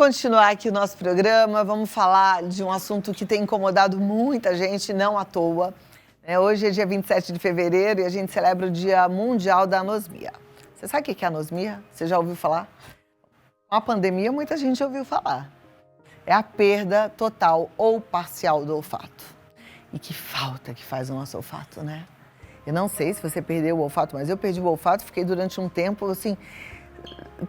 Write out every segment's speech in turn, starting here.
continuar aqui o nosso programa, vamos falar de um assunto que tem incomodado muita gente, não à toa. Hoje é dia 27 de fevereiro e a gente celebra o Dia Mundial da Anosmia. Você sabe o que é anosmia? Você já ouviu falar? Com a pandemia, muita gente ouviu falar. É a perda total ou parcial do olfato. E que falta que faz o nosso olfato, né? Eu não sei se você perdeu o olfato, mas eu perdi o olfato, fiquei durante um tempo, assim,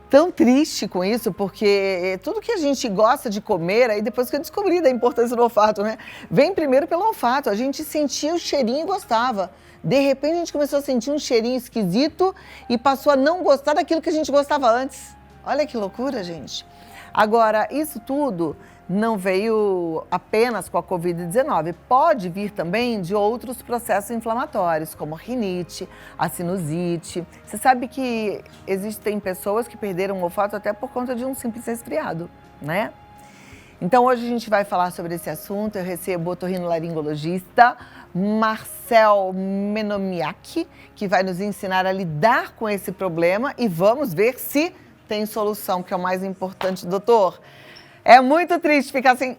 tão triste com isso, porque tudo que a gente gosta de comer, aí depois que eu descobri da importância do olfato, né? Vem primeiro pelo olfato, a gente sentia o cheirinho e gostava. De repente a gente começou a sentir um cheirinho esquisito e passou a não gostar daquilo que a gente gostava antes. Olha que loucura, gente. Agora, isso tudo não veio apenas com a Covid-19. Pode vir também de outros processos inflamatórios, como a rinite, a sinusite. Você sabe que existem pessoas que perderam o olfato até por conta de um simples resfriado, né? Então, hoje a gente vai falar sobre esse assunto. Eu recebo o otorrinolaringologista Marcel Menomiak, que vai nos ensinar a lidar com esse problema e vamos ver se tem solução, que é o mais importante, doutor. É muito triste ficar sem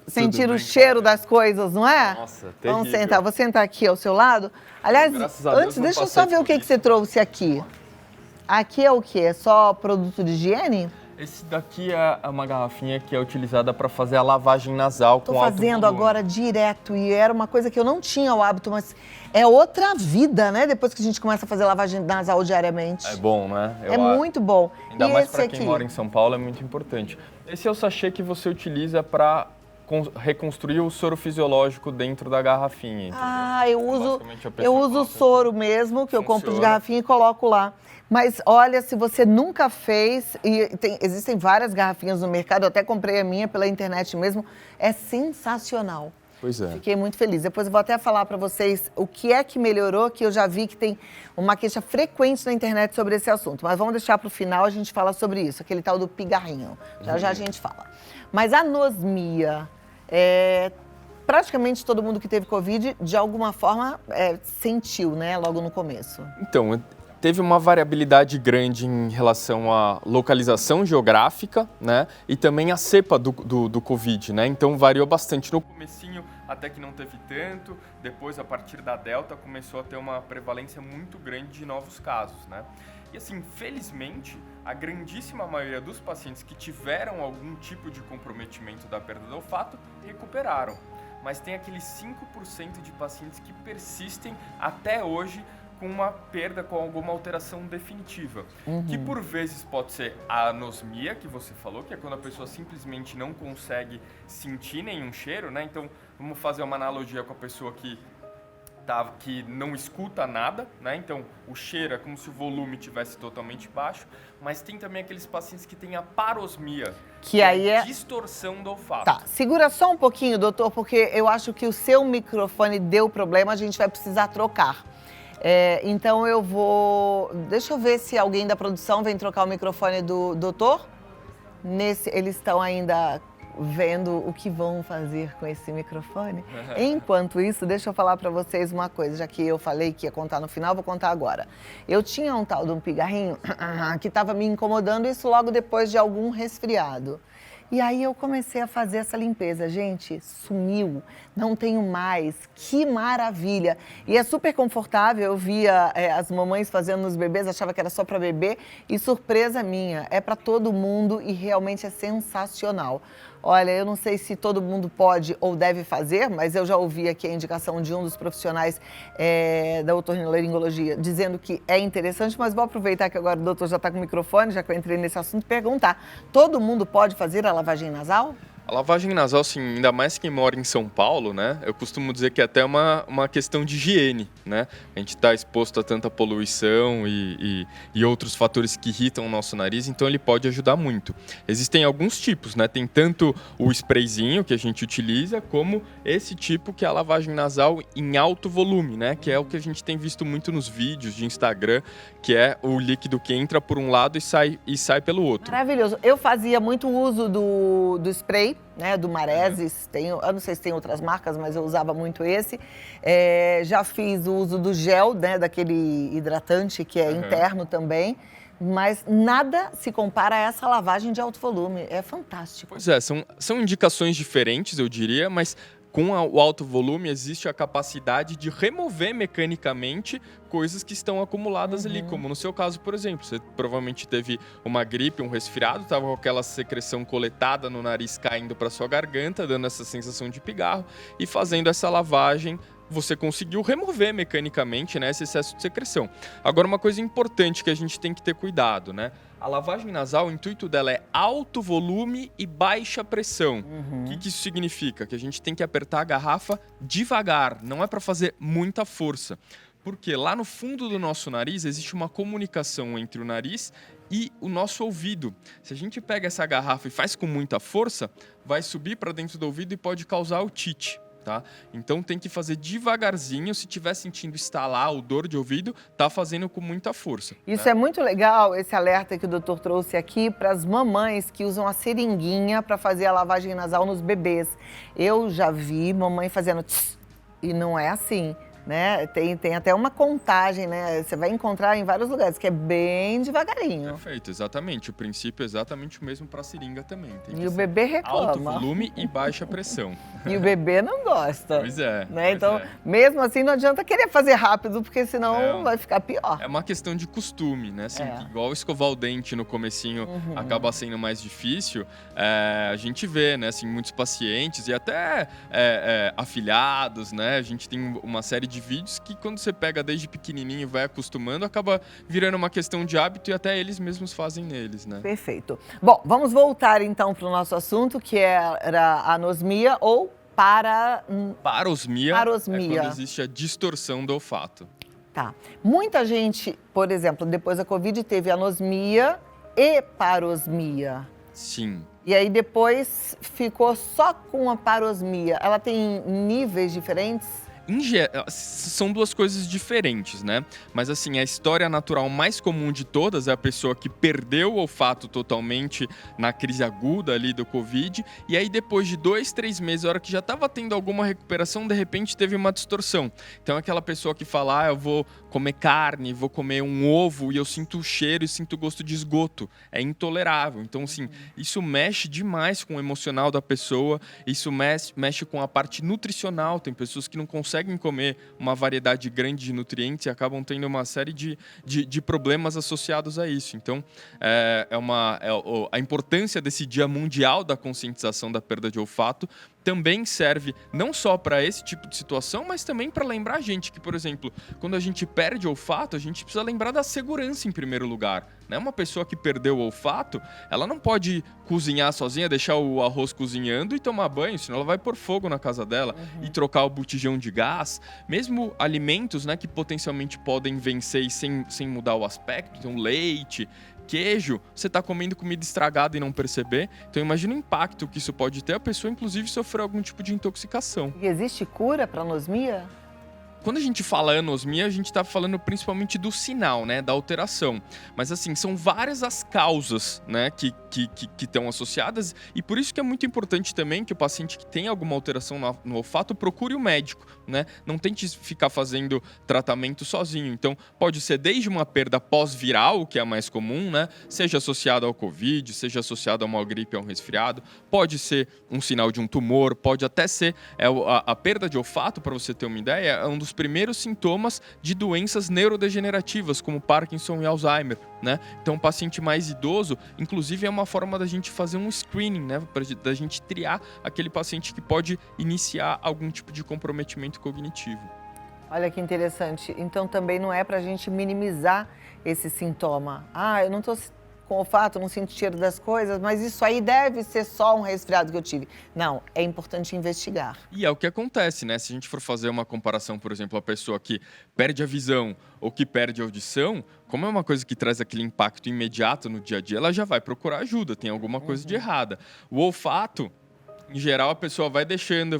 sentir o cheiro das coisas, não é? Nossa, terrível. Vamos sentar. Vou sentar aqui ao seu lado. Aliás, antes, deixa eu só ver o que você trouxe aqui. Aqui é o quê? É só produto de higiene? Esse daqui é uma garrafinha que é utilizada para fazer a lavagem nasal com alto volume. Estou fazendo agora direto e era uma coisa que eu não tinha o hábito, mas é outra vida, né? Depois que a gente começa a fazer lavagem nasal diariamente. É bom, né? Muito bom. Ainda mais para quem mora em São Paulo, é muito importante. Esse é o sachê que você utiliza para reconstruir o soro fisiológico dentro da garrafinha. Entendeu? Eu uso o soro mesmo, que eu compro de garrafinha e coloco lá. Mas olha, se você nunca fez, existem várias garrafinhas no mercado, eu até comprei a minha pela internet mesmo, é sensacional. Pois é. Fiquei muito feliz. Depois eu vou até falar para vocês o que é que melhorou, que eu já vi que tem uma queixa frequente na internet sobre esse assunto. Mas vamos deixar para o final, a gente fala sobre isso, aquele tal do pigarrinho. Já a gente fala. Mas a anosmia, praticamente todo mundo que teve Covid, de alguma forma, sentiu, né, logo no começo. Então, teve uma variabilidade grande em relação à localização geográfica, né? E também a cepa do Covid, né? Então variou bastante. No comecinho até que não teve tanto, depois a partir da Delta começou a ter uma prevalência muito grande de novos casos, né? E assim, felizmente, a grandíssima maioria dos pacientes que tiveram algum tipo de comprometimento da perda do olfato recuperaram. Mas tem aqueles 5% de pacientes que persistem até hoje com uma perda, com alguma alteração definitiva, que por vezes pode ser a anosmia, que você falou, que é quando a pessoa simplesmente não consegue sentir nenhum cheiro, né? Então, vamos fazer uma analogia com a pessoa que não escuta nada, né? Então, o cheiro é como se o volume tivesse totalmente baixo, mas tem também aqueles pacientes que têm a parosmia, que aí é distorção do olfato. Tá, segura só um pouquinho, doutor, porque eu acho que o seu microfone deu problema, a gente vai precisar trocar. Então eu vou... Deixa eu ver se alguém da produção vem trocar o microfone do doutor. Eles estão ainda vendo o que vão fazer com esse microfone. Enquanto isso, deixa eu falar para vocês uma coisa, já que eu falei que ia contar no final, vou contar agora. Eu tinha um tal de um pigarrinho que estava me incomodando, isso logo depois de algum resfriado. E aí eu comecei a fazer essa limpeza. Gente, sumiu, não tenho mais, que maravilha. E é super confortável, eu via as mamães fazendo nos bebês, achava que era só para bebê, e surpresa minha, é para todo mundo e realmente é sensacional. Olha, eu não sei se todo mundo pode ou deve fazer, mas eu já ouvi aqui a indicação de um dos profissionais da otorrinolaringologia dizendo que é interessante, mas vou aproveitar que agora o doutor já está com o microfone, já que eu entrei nesse assunto, e perguntar, todo mundo pode fazer a lavagem nasal? A lavagem nasal, sim, ainda mais quem mora em São Paulo, né? Eu costumo dizer que é até uma questão de higiene, né? A gente está exposto a tanta poluição e outros fatores que irritam o nosso nariz, então ele pode ajudar muito. Existem alguns tipos, né? Tem tanto o sprayzinho que a gente utiliza, como esse tipo que é a lavagem nasal em alto volume, né? Que é o que a gente tem visto muito nos vídeos de Instagram, que é o líquido que entra por um lado e sai pelo outro. Maravilhoso. Eu fazia muito uso do spray, né, do Maresis, eu não sei se tem outras marcas, mas eu usava muito esse. Já fiz o uso do gel, né, daquele hidratante que é interno também. mas nada se compara a essa lavagem de alto volume. É fantástico. Pois é, são indicações diferentes, eu diria, mas com o alto volume existe a capacidade de remover mecanicamente coisas que estão acumuladas ali, como no seu caso, por exemplo, você provavelmente teve uma gripe, um resfriado, estava com aquela secreção coletada no nariz caindo para sua garganta, dando essa sensação de pigarro, e fazendo essa lavagem você conseguiu remover mecanicamente, né, esse excesso de secreção. Agora, uma coisa importante que a gente tem que ter cuidado, né? A lavagem nasal, o intuito dela é alto volume e baixa pressão. O que isso significa? Que a gente tem que apertar a garrafa devagar, não é para fazer muita força. Porque lá no fundo do nosso nariz existe uma comunicação entre o nariz e o nosso ouvido. Se a gente pega essa garrafa e faz com muita força, vai subir para dentro do ouvido e pode causar otite. Tá? Então tem que fazer devagarzinho. Se estiver sentindo estalar ou dor de ouvido, tá fazendo com muita força. Isso é muito legal, esse alerta que o doutor trouxe aqui para as mamães que usam a seringuinha para fazer a lavagem nasal nos bebês. Eu já vi mamãe fazendo tss, e não é assim. Né? Tem até uma contagem, né? Você vai encontrar em vários lugares, que é bem devagarinho. Perfeito, exatamente. O princípio é exatamente o mesmo para a seringa também. Tem que o bebê reclama. Alto volume e baixa pressão. E o bebê não gosta. Pois é. Né? Então, mesmo assim, não adianta querer fazer rápido, porque senão não, vai ficar pior. É uma questão de costume, né? Assim, igual escovar o dente no comecinho acaba sendo mais difícil, a gente vê, né? Assim, muitos pacientes e até afilhados, né? A gente tem uma série de vídeos que quando você pega desde pequenininho e vai acostumando, acaba virando uma questão de hábito e até eles mesmos fazem neles, né? Perfeito. Bom, vamos voltar então para o nosso assunto, que era a anosmia ou parosmia. Parosmia. É quando existe a distorção do olfato. Tá. Muita gente, por exemplo, depois da Covid teve anosmia e parosmia. Sim. E aí depois ficou só com a parosmia. Ela tem níveis diferentes? São duas coisas diferentes, né? Mas assim, a história natural mais comum de todas é a pessoa que perdeu o olfato totalmente na crise aguda ali do Covid, e aí depois de 2, 3 meses, a hora que já estava tendo alguma recuperação, de repente teve uma distorção. Então aquela pessoa que fala, eu vou comer carne, vou comer um ovo e eu sinto o cheiro e sinto o gosto de esgoto. É intolerável. Então assim, isso mexe demais com o emocional da pessoa, isso mexe com a parte nutricional. Tem pessoas que não conseguem comer uma variedade grande de nutrientes e acabam tendo uma série de problemas associados a isso. Então, a importância desse Dia Mundial da Conscientização da Perda de Olfato também serve não só para esse tipo de situação, mas também para lembrar a gente que, por exemplo, quando a gente perde o olfato, a gente precisa lembrar da segurança em primeiro lugar. Né? Uma pessoa que perdeu o olfato, ela não pode cozinhar sozinha, deixar o arroz cozinhando e tomar banho, senão ela vai pôr fogo na casa dela e trocar o botijão de gás. Mesmo alimentos, né, que potencialmente podem vencer sem mudar o aspecto, então leite, queijo, você está comendo comida estragada e não perceber. Então imagina o impacto que isso pode ter. A pessoa, inclusive, sofrer algum tipo de intoxicação. E existe cura para anosmia? Quando a gente fala anosmia, a gente está falando principalmente do sinal, né, da alteração. Mas assim, são várias as causas, né, que estão associadas, e por isso que é muito importante também que o paciente que tem alguma alteração no olfato procure o médico, né? Não tente ficar fazendo tratamento sozinho. Então, pode ser desde uma perda pós-viral, que é a mais comum, né, seja associada ao Covid, seja associada a uma gripe ou a um resfriado, pode ser um sinal de um tumor, pode até ser a perda de olfato, para você ter uma ideia, é um dos primeiros sintomas de doenças neurodegenerativas, como Parkinson e Alzheimer, né? Então, um paciente mais idoso, inclusive, é uma forma da gente fazer um screening, né? Da gente triar aquele paciente que pode iniciar algum tipo de comprometimento cognitivo. Olha que interessante. Então, também não é para a gente minimizar esse sintoma. Eu não estou com olfato, não sinto cheiro das coisas, mas isso aí deve ser só um resfriado que eu tive. Não, é importante investigar. E é o que acontece, né? Se a gente for fazer uma comparação, por exemplo, a pessoa que perde a visão ou que perde a audição, como é uma coisa que traz aquele impacto imediato no dia a dia, ela já vai procurar ajuda, tem alguma coisa de errada. O olfato, em geral, a pessoa vai deixando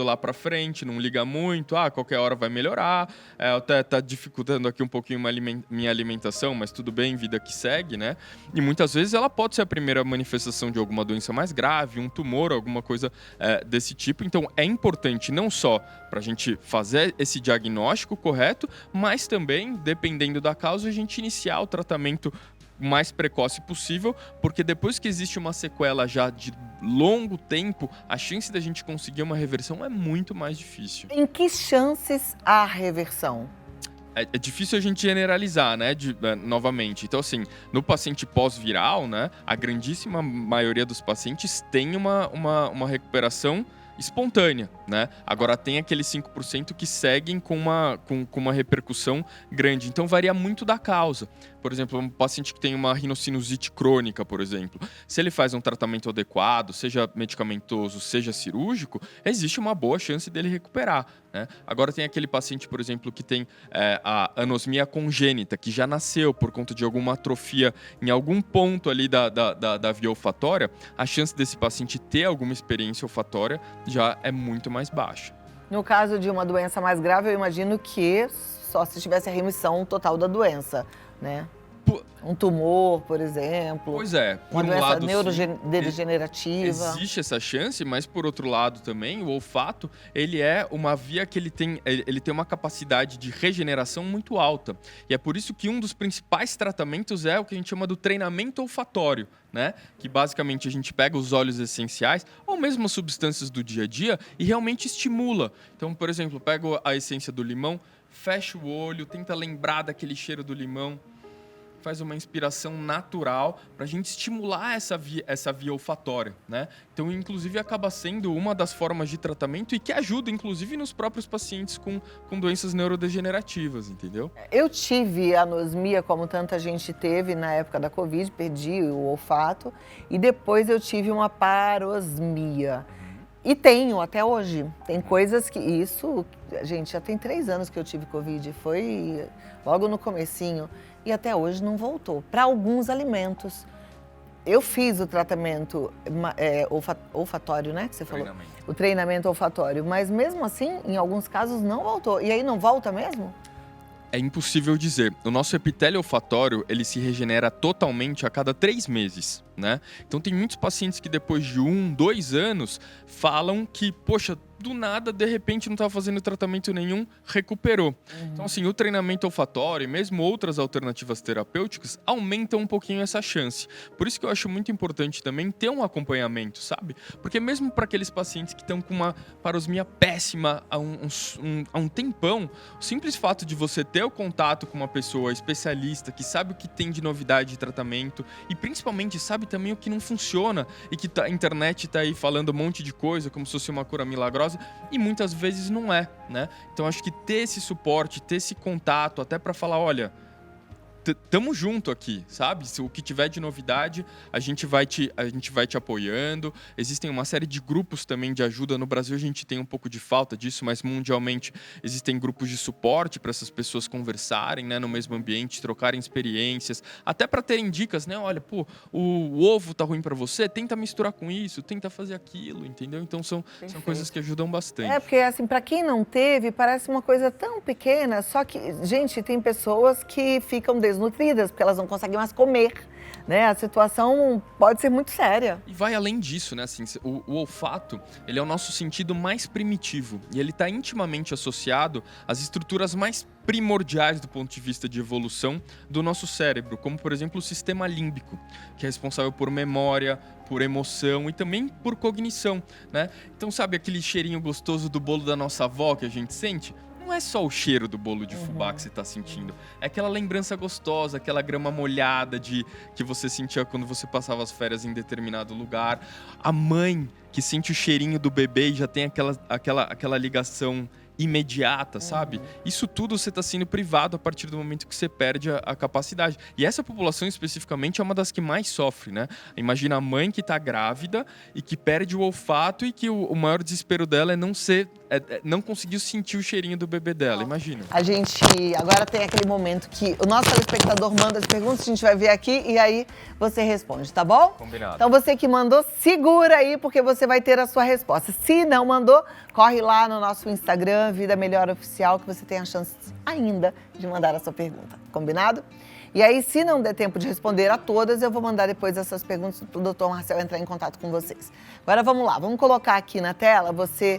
lá pra frente, não liga muito, qualquer hora vai melhorar, até tá dificultando aqui um pouquinho minha alimentação, mas tudo bem, vida que segue, né? E muitas vezes ela pode ser a primeira manifestação de alguma doença mais grave, um tumor, alguma coisa desse tipo. Então, é importante não só pra gente fazer esse diagnóstico correto, mas também, dependendo da causa, a gente iniciar o tratamento o mais precoce possível, porque depois que existe uma sequela já de longo tempo, a chance da gente conseguir uma reversão é muito mais difícil. Em que chances há reversão? É difícil a gente generalizar, né, novamente. Então, assim, no paciente pós-viral, né, a grandíssima maioria dos pacientes tem uma recuperação espontânea, né? Agora tem aqueles 5% que seguem com uma repercussão grande. Então varia muito da causa. Por exemplo, um paciente que tem uma rinocinusite crônica, por exemplo, se ele faz um tratamento adequado, seja medicamentoso, seja cirúrgico, existe uma boa chance dele recuperar, né? Agora tem aquele paciente, por exemplo, que tem a anosmia congênita, que já nasceu por conta de alguma atrofia em algum ponto ali da via olfatória, a chance desse paciente ter alguma experiência olfatória já é muito mais baixa. No caso de uma doença mais grave, eu imagino que só se tivesse a remissão total da doença, né? Um tumor, por exemplo. Pois é. Por uma doença lado, neurodegenerativa. Existe essa chance, mas por outro lado também, o olfato, ele é uma via que ele tem uma capacidade de regeneração muito alta. E é por isso que um dos principais tratamentos é o que a gente chama do treinamento olfatório, né? Que basicamente a gente pega os óleos essenciais ou mesmo as substâncias do dia a dia e realmente estimula. Então, por exemplo, pego a essência do limão, fecha o olho, tenta lembrar daquele cheiro do limão, faz uma inspiração natural para a gente estimular essa via olfatória, né? Então, inclusive, acaba sendo uma das formas de tratamento e que ajuda, inclusive, nos próprios pacientes com doenças neurodegenerativas, entendeu? Eu tive anosmia, como tanta gente teve na época da Covid, perdi o olfato, e depois eu tive uma parosmia. E tenho até hoje. Tem coisas que isso, gente, já tem 3 anos que eu tive Covid, foi logo no comecinho. E até hoje não voltou. Para alguns alimentos. Eu fiz o tratamento olfatório, né, que você falou? O treinamento olfatório. Mas mesmo assim, em alguns casos, não voltou. E aí não volta mesmo? É impossível dizer. O nosso epitélio olfatório, ele se regenera totalmente a cada 3 meses, né? Então tem muitos pacientes que depois de 1, 2 anos falam que, poxa, do nada, de repente, não estava fazendo tratamento nenhum, recuperou. Então, assim, o treinamento olfatório e mesmo outras alternativas terapêuticas aumentam um pouquinho essa chance. Por isso que eu acho muito importante também ter um acompanhamento, sabe? Porque mesmo para aqueles pacientes que estão com uma parosmia péssima há um tempão, o simples fato de você ter o contato com uma pessoa especialista que sabe o que tem de novidade de tratamento e principalmente sabe também o que não funciona e que a internet está aí falando um monte de coisa como se fosse uma cura milagrosa, e muitas vezes não é, né? Então acho que ter esse suporte, ter esse contato, até para falar, olha, tamo junto aqui, sabe? Se o que tiver de novidade, a gente vai te apoiando. Existem uma série de grupos também de ajuda. No Brasil a gente tem um pouco de falta disso, mas mundialmente existem grupos de suporte para essas pessoas conversarem, né, no mesmo ambiente, trocarem experiências, até para terem dicas, né? Olha, pô, o ovo tá ruim para você, tenta misturar com isso, tenta fazer aquilo, entendeu? Então são coisas que ajudam bastante. É, porque assim, para quem não teve, parece uma coisa tão pequena, só que, gente, tem pessoas que ficam desnutridas, porque elas não conseguem mais comer, né? A situação pode ser muito séria. E vai além disso, né? Assim, o olfato, ele é o nosso sentido mais primitivo e ele está intimamente associado às estruturas mais primordiais do ponto de vista de evolução do nosso cérebro, como, por exemplo, o sistema límbico, que é responsável por memória, por emoção e também por cognição, né? Então, sabe aquele cheirinho gostoso do bolo da nossa avó que a gente sente? Não é só o cheiro do bolo de fubá que você está sentindo. É aquela lembrança gostosa, aquela grama molhada que você sentia quando você passava as férias em determinado lugar. A mãe que sente o cheirinho do bebê e já tem aquela ligação imediata, sabe? Isso tudo você está sendo privado a partir do momento que você perde a capacidade. E essa população especificamente é uma das que mais sofre, né? Imagina a mãe que está grávida e que perde o olfato e que o maior desespero dela é não conseguir sentir o cheirinho do bebê dela, imagina. A gente agora tem aquele momento que o nosso telespectador manda as perguntas, a gente vai ver aqui e aí você responde, tá bom? Combinado. Então você que mandou, segura aí porque você vai ter a sua resposta. Se não mandou, corre lá no nosso Instagram, Vida Melhor Oficial, que você tem a chance ainda de mandar a sua pergunta, combinado? E aí, se não der tempo de responder a todas, eu vou mandar depois essas perguntas para o Dr. Marcel entrar em contato com vocês. Agora vamos lá, vamos colocar aqui na tela você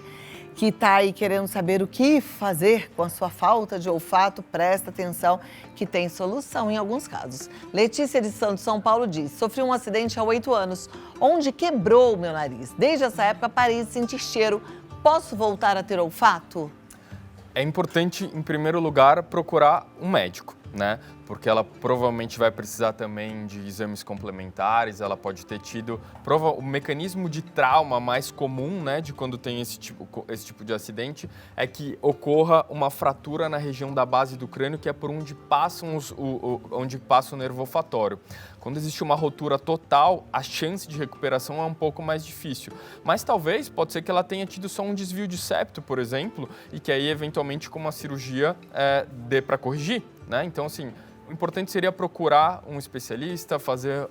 que está aí querendo saber o que fazer com a sua falta de olfato, presta atenção que tem solução em alguns casos. Letícia de Santos, São Paulo diz: sofri um acidente há 8 anos, onde quebrou o meu nariz. Desde essa época parei de sentir cheiro. Posso voltar a ter olfato? É importante, em primeiro lugar, procurar um médico, né? Porque ela provavelmente vai precisar também de exames complementares, ela pode ter tido... O mecanismo de trauma mais comum, né, de quando tem esse tipo de acidente, é que ocorra uma fratura na região da base do crânio, que é por onde passa o nervo olfatório. Quando existe uma rotura total, a chance de recuperação é um pouco mais difícil. Mas talvez, pode ser que ela tenha tido só um desvio de septo, por exemplo, e que aí, eventualmente, com uma cirurgia, dê para corrigir, né? Então, assim... O importante seria procurar um especialista, fazer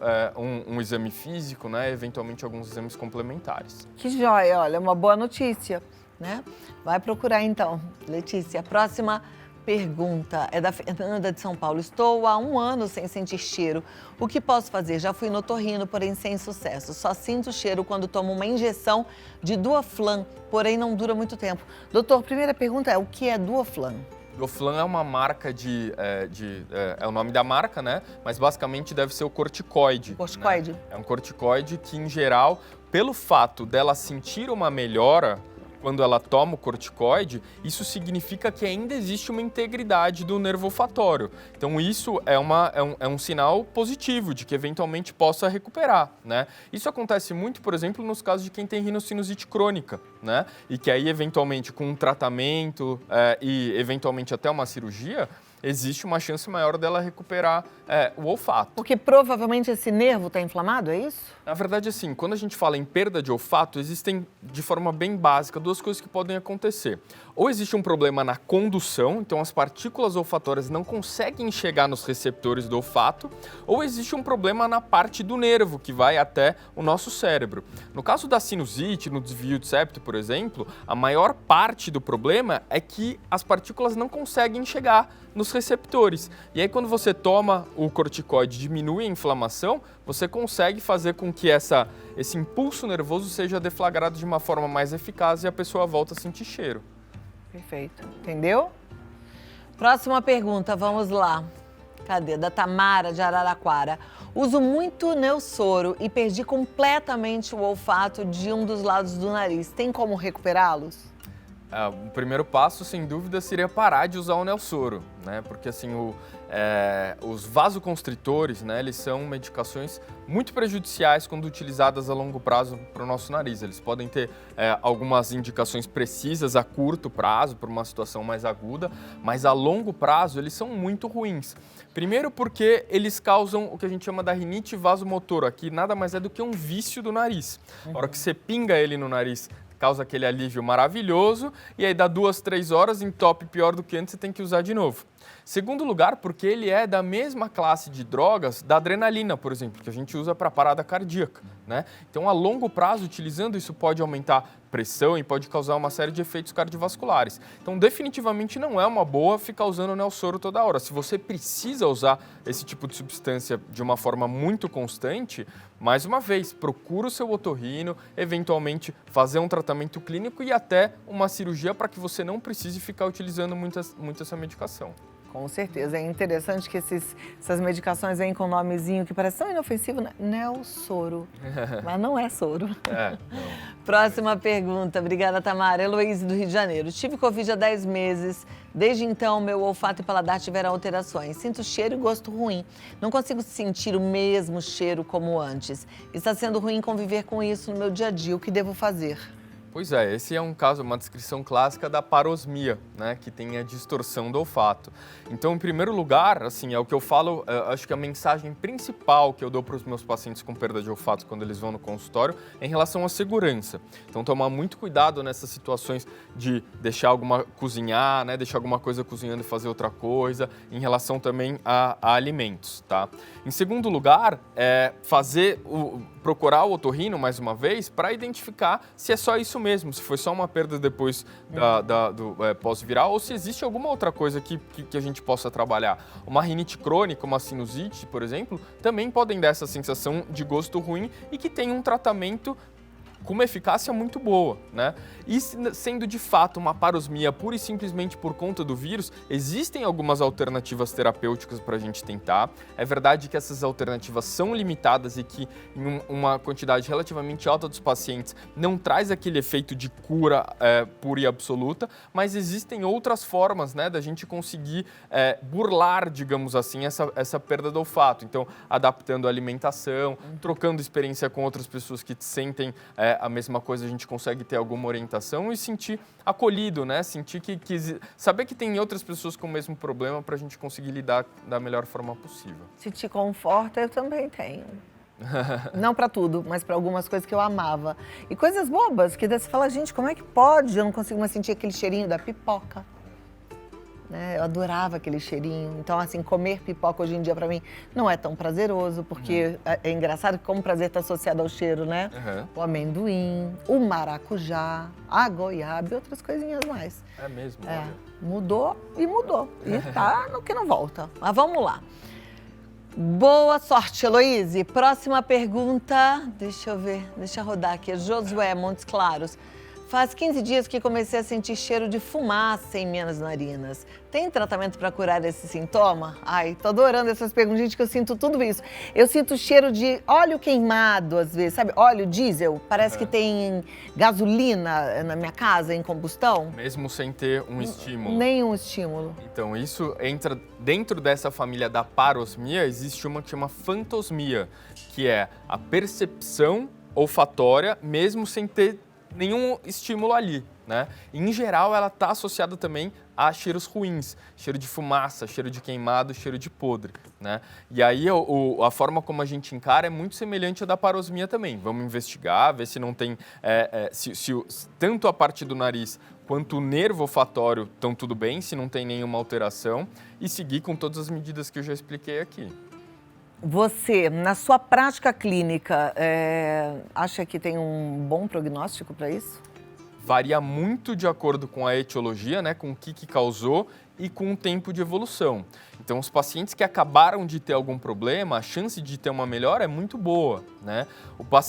um exame físico, né? Eventualmente alguns exames complementares. Que joia, olha, uma boa notícia, né? Vai procurar então, Letícia. A próxima pergunta é da Fernanda de São Paulo. Estou há 1 ano sem sentir cheiro. O que posso fazer? Já fui no otorrino, porém sem sucesso. Só sinto cheiro quando tomo uma injeção de Duoflan, porém não dura muito tempo. Doutor, primeira pergunta é: o que é Duoflan? Duoflan é uma marca é o nome da marca, né? Mas basicamente deve ser o corticoide. Corticoide? Né? É um corticoide que, em geral, pelo fato dela sentir uma melhora quando ela toma o corticoide, isso significa que ainda existe uma integridade do nervo olfatório. Então isso é um sinal positivo de que eventualmente possa recuperar, né? Isso acontece muito, por exemplo, nos casos de quem tem rinocinusite crônica, né? E que aí, eventualmente, com um tratamento e, eventualmente, até uma cirurgia, existe uma chance maior dela recuperar o olfato. Porque provavelmente esse nervo está inflamado, é isso? Na verdade, assim, quando a gente fala em perda de olfato, existem, de forma bem básica, 2 coisas que podem acontecer. Ou existe um problema na condução, então as partículas olfatórias não conseguem chegar nos receptores do olfato, ou existe um problema na parte do nervo, que vai até o nosso cérebro. No caso da sinusite, no desvio de septo, por exemplo, a maior parte do problema é que as partículas não conseguem chegar nos receptores. E aí, quando você toma o corticoide, diminui a inflamação, você consegue fazer com que esse impulso nervoso seja deflagrado de uma forma mais eficaz e a pessoa volta a sentir cheiro. Perfeito. Entendeu? Próxima pergunta, vamos lá. Cadê? Da Tamara, de Araraquara. Uso muito Neossoro e perdi completamente o olfato de um dos lados do nariz. Tem como recuperá-los? O primeiro passo, sem dúvida, seria parar de usar o Neossoro, né? Porque assim, os vasoconstritores, né, eles são medicações muito prejudiciais quando utilizadas a longo prazo para o nosso nariz. Eles podem ter algumas indicações precisas a curto prazo, por uma situação mais aguda, mas a longo prazo eles são muito ruins. Primeiro porque eles causam o que a gente chama da rinite vasomotora, que nada mais é do que um vício do nariz. A hora que você pinga ele no nariz, causa aquele alívio maravilhoso, e aí dá 2, 3 horas, entope pior do que antes, você tem que usar de novo. Segundo lugar, porque ele é da mesma classe de drogas da adrenalina, por exemplo, que a gente usa para parada cardíaca, né? Então, a longo prazo, utilizando isso pode aumentar pressão e pode causar uma série de efeitos cardiovasculares. Então, definitivamente não é uma boa ficar usando o Neossoro toda hora. Se você precisa usar esse tipo de substância de uma forma muito constante, mais uma vez, procura o seu otorrino, eventualmente fazer um tratamento clínico e até uma cirurgia para que você não precise ficar utilizando muito essa medicação. Com certeza. É interessante que essas medicações vêm com um nomezinho que parece tão inofensivo, né? Neossoro. Mas não é soro. Não. Próxima pergunta. Obrigada, Tamara. Heloísa, do Rio de Janeiro. Tive Covid há 10 meses. Desde então, meu olfato e paladar tiveram alterações. Sinto cheiro e gosto ruim. Não consigo sentir o mesmo cheiro como antes. Está sendo ruim conviver com isso no meu dia a dia. O que devo fazer? Pois é, esse é um caso, uma descrição clássica da parosmia, né, que tem a distorção do olfato. Então, em primeiro lugar, assim, é o que eu falo, acho que a mensagem principal que eu dou para os meus pacientes com perda de olfato quando eles vão no consultório é em relação à segurança. Então, tomar muito cuidado nessas situações de deixar cozinhar, né, deixar alguma coisa cozinhando e fazer outra coisa, em relação também a alimentos, tá? Em segundo lugar, procurar o otorrino, mais uma vez, para identificar se é só isso mesmo, se foi só uma perda depois do pós-viral ou se existe alguma outra coisa que a gente possa trabalhar. Uma rinite crônica, uma sinusite, por exemplo, também podem dar essa sensação de gosto ruim e que tem um tratamento com uma eficácia muito boa, né? E sendo de fato uma parosmia pura e simplesmente por conta do vírus, existem algumas alternativas terapêuticas para a gente tentar. É verdade que essas alternativas são limitadas e que em uma quantidade relativamente alta dos pacientes não traz aquele efeito de cura pura e absoluta, mas existem outras formas, né, da gente conseguir burlar, digamos assim, essa perda do olfato. Então, adaptando a alimentação, trocando experiência com outras pessoas que sentem a mesma coisa, a gente consegue ter alguma orientação e sentir acolhido, né? Sentir saber que tem outras pessoas com o mesmo problema para a gente conseguir lidar da melhor forma possível. Se te conforta, eu também tenho. Não para tudo, mas para algumas coisas que eu amava. E coisas bobas, que daí você fala, gente, como é que pode? Eu não consigo mais sentir aquele cheirinho da pipoca. Né? Eu adorava aquele cheirinho. Então, assim, comer pipoca hoje em dia para mim não é tão prazeroso, porque é engraçado que como prazer está associado ao cheiro, né? O amendoim, o maracujá, a goiaba e outras coisinhas mais. É mesmo? Mudou e mudou. E tá no que não volta. Mas vamos lá. Boa sorte, Heloíse. Próxima pergunta, deixa eu ver, deixa eu rodar aqui. Josué Montes Claros. Faz 15 dias que comecei a sentir cheiro de fumaça em minhas narinas. Tem tratamento para curar esse sintoma? Ai, tô adorando essas perguntas, gente, que eu sinto tudo isso. Eu sinto cheiro de óleo queimado, às vezes, sabe? Óleo diesel, parece que tem gasolina na minha casa em combustão. Mesmo sem ter um estímulo. Nenhum estímulo. Então, isso entra dentro dessa família da parosmia, existe uma que chama fantosmia, que é a percepção olfatória, mesmo sem ter nenhum estímulo ali, né? Em geral, ela está associada também a cheiros ruins, cheiro de fumaça, cheiro de queimado, cheiro de podre, né? E aí a forma como a gente encara é muito semelhante à da parosmia também. Vamos investigar, ver se não tem, tanto a parte do nariz quanto o nervo olfatório estão tudo bem, se não tem nenhuma alteração, e seguir com todas as medidas que eu já expliquei aqui. Você, na sua prática clínica, acha que tem um bom prognóstico para isso? Varia muito de acordo com a etiologia, né, com o que causou e com o tempo de evolução. Então, os pacientes que acabaram de ter algum problema, a chance de ter uma melhora é muito boa, né?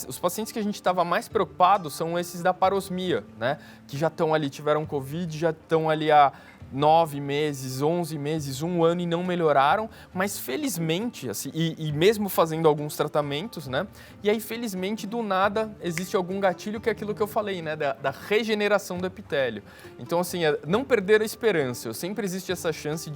Os pacientes que a gente estava mais preocupado são esses da parosmia, né, que já estão ali, tiveram Covid, já estão ali há 9 meses, 11 meses, 1 ano e não melhoraram, mas felizmente, assim, e mesmo fazendo alguns tratamentos, né? E aí, felizmente, do nada, existe algum gatilho que é aquilo que eu falei, né? Da regeneração do epitélio. Então, assim, não perder a esperança. Sempre existe essa chance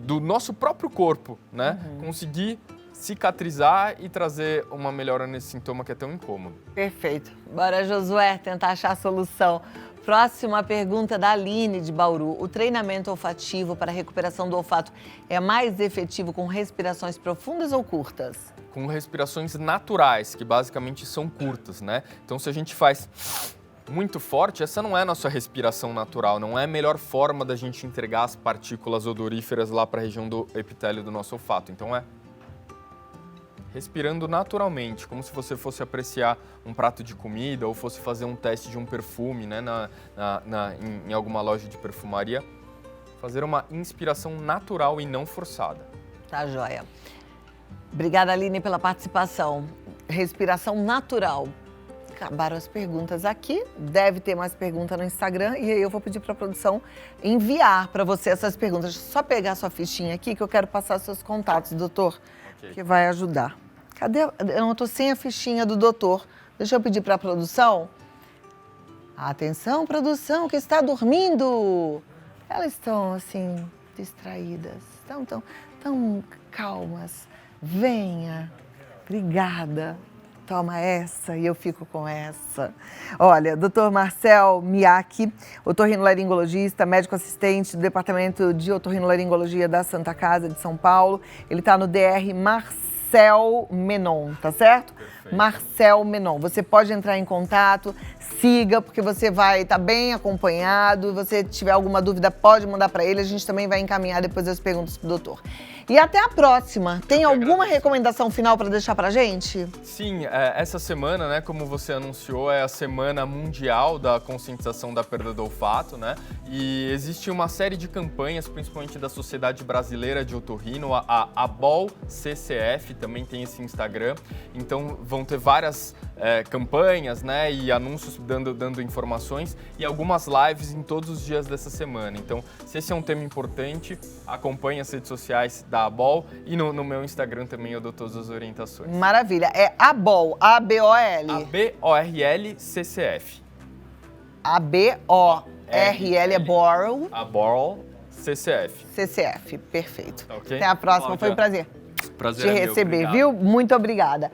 do nosso próprio corpo, né? Conseguir cicatrizar e trazer uma melhora nesse sintoma que é tão incômodo. Perfeito. Bora, Josué, tentar achar a solução. Próxima pergunta da Aline de Bauru. O treinamento olfativo para a recuperação do olfato é mais efetivo com respirações profundas ou curtas? Com respirações naturais, que basicamente são curtas, né? Então, se a gente faz muito forte, essa não é a nossa respiração natural, não é a melhor forma da gente entregar as partículas odoríferas lá para a região do epitélio do nosso olfato. Então, respirando naturalmente, como se você fosse apreciar um prato de comida ou fosse fazer um teste de um perfume, né, em alguma loja de perfumaria. Fazer uma inspiração natural e não forçada. Tá, joia. Obrigada, Aline, pela participação. Respiração natural. Acabaram as perguntas aqui. Deve ter mais perguntas no Instagram e aí eu vou pedir para a produção enviar para você essas perguntas. Deixa eu só pegar sua fichinha aqui que eu quero passar seus contatos, doutor, que vai ajudar. Cadê? Eu não tô sem a fichinha do doutor. Deixa eu pedir para a produção. Atenção, produção, que está dormindo. Elas estão, assim, distraídas. Tão calmas. Venha. Obrigada. Toma essa e eu fico com essa. Olha, Dr. Marcel Miyake, otorrinolaringologista, médico assistente do Departamento de Otorrinolaringologia da Santa Casa de São Paulo. Ele está no DR Marcel Menon, tá certo? Perfeito. Marcel Menon. Você pode entrar em contato, siga, porque você vai estar bem acompanhado. Se você tiver alguma dúvida, pode mandar para ele. A gente também vai encaminhar depois as perguntas para o doutor. E até a próxima. Tem alguma recomendação final para deixar pra gente? Sim, essa semana, né, como você anunciou, é a Semana Mundial da Conscientização da Perda do Olfato, né? E existe uma série de campanhas, principalmente da Sociedade Brasileira de Otorrino, a ABOL CCF também tem esse Instagram. Então vão ter várias campanhas, né, e anúncios dando informações e algumas lives em todos os dias dessa semana. Então, se esse é um tema importante, acompanhe as redes sociais da ABOL e no meu Instagram também eu dou todas as orientações. Maravilha. É ABOL, A-B-O-L. ABORL CCF. A-B-O-R-L é Borrow. ABORL CCF. CCF, perfeito. Ok? Até a próxima, Cláudia, foi um prazer prazer te é meu, receber, obrigado. viu? Muito obrigada.